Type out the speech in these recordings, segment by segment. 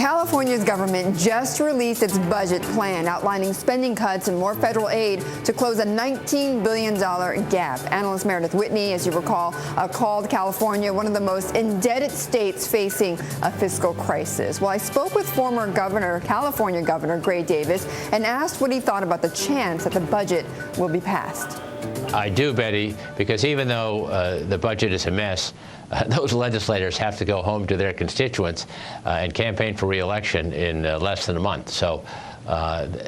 California's government just released its budget plan outlining spending cuts and more federal aid to close a $19 billion gap. Analyst Meredith Whitney, as you recall, called California one of the most indebted states facing a fiscal crisis. Well, I spoke with former California Governor Gray Davis and asked what he thought about the chance that the budget will be passed. I do, Betty, because even though the budget is a mess, those legislators have to go home to their constituents and campaign for re-election in less than a month. So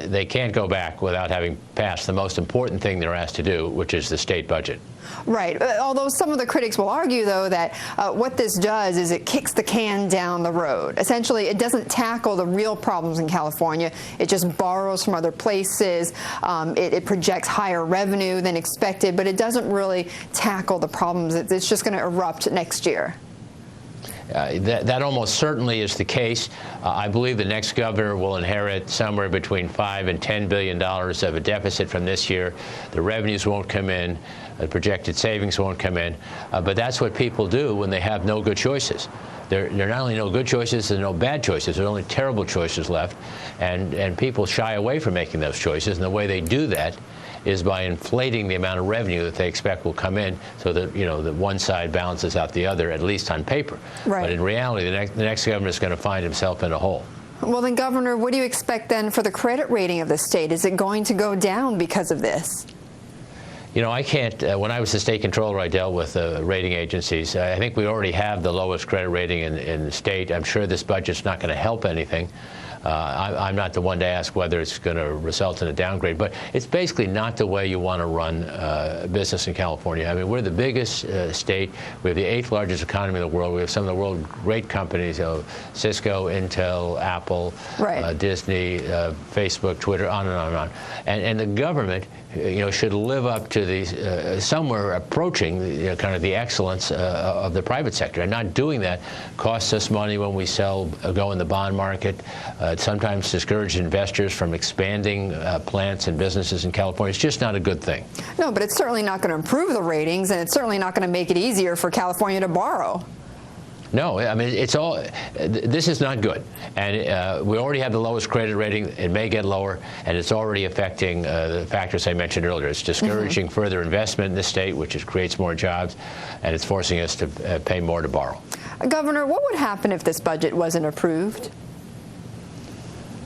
they can't go back without having passed the most important thing they're asked to do, which is the state budget. Right. Although some of the critics will argue, though, that what this does is it kicks the can down the road. Essentially, it doesn't tackle the real problems in California. It just borrows from other places. It projects higher revenue than expected, but it doesn't really tackle the problems. It's just going to erupt next year. That almost certainly is the case. I believe the next governor will inherit somewhere between $5 and $10 billion of a deficit from this year. The revenues won't come in. The projected savings won't come in. But that's what people do when they have no good choices. There are not only no good choices, there are no bad choices. There are only terrible choices left. And people shy away from making those choices. And the way they do that is by inflating the amount of revenue that they expect will come in, so that that one side balances out the other, at least on paper. Right. But in reality, the next governor is going to find himself in a hole. Well, then, Governor, what do you expect then for the credit rating of the state? Is it going to go down because of this? I can't. When I was the state controller, I dealt with rating agencies. I think we already have the lowest credit rating in the state. I'm sure this budget's not going to help anything. I'm not the one to ask whether it's going to result in a downgrade, but it's basically not the way you want to run business in California. I mean, we're the biggest state. We have the 8th largest economy in the world. We have some of the world's great companies, Cisco, Intel, Apple, right. Disney, Facebook, Twitter, on and on and on. And the government, should live up to these, somewhere approaching, kind of the excellence of the private sector. And not doing that costs us money when we go in the bond market. It sometimes discourages investors from expanding plants and businesses in California. It's just not a good thing. No, but it's certainly not going to improve the ratings, and it's certainly not going to make it easier for California to borrow. No, I mean, this is not good. And we already have the lowest credit rating. It may get lower, and it's already affecting the factors I mentioned earlier. It's discouraging further investment in the state, which creates more jobs, and it's forcing us to pay more to borrow. Governor, what would happen if this budget wasn't approved?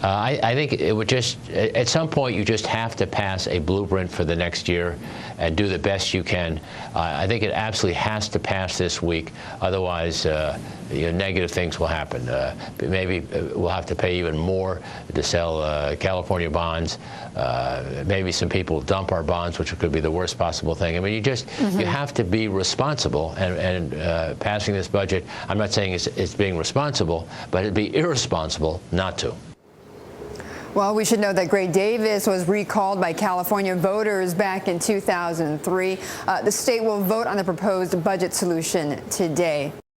I think it would at some point, you just have to pass a blueprint for the next year and do the best you can. I think it absolutely has to pass this week. Otherwise, negative things will happen. Maybe we'll have to pay even more to sell California bonds. Maybe some people will dump our bonds, which could be the worst possible thing. I mean, you have to be responsible. And passing this budget, I'm not saying it's being responsible, but it'd be irresponsible not to. Well, we should know that Gray Davis was recalled by California voters back in 2003. The state will vote on the proposed budget solution today.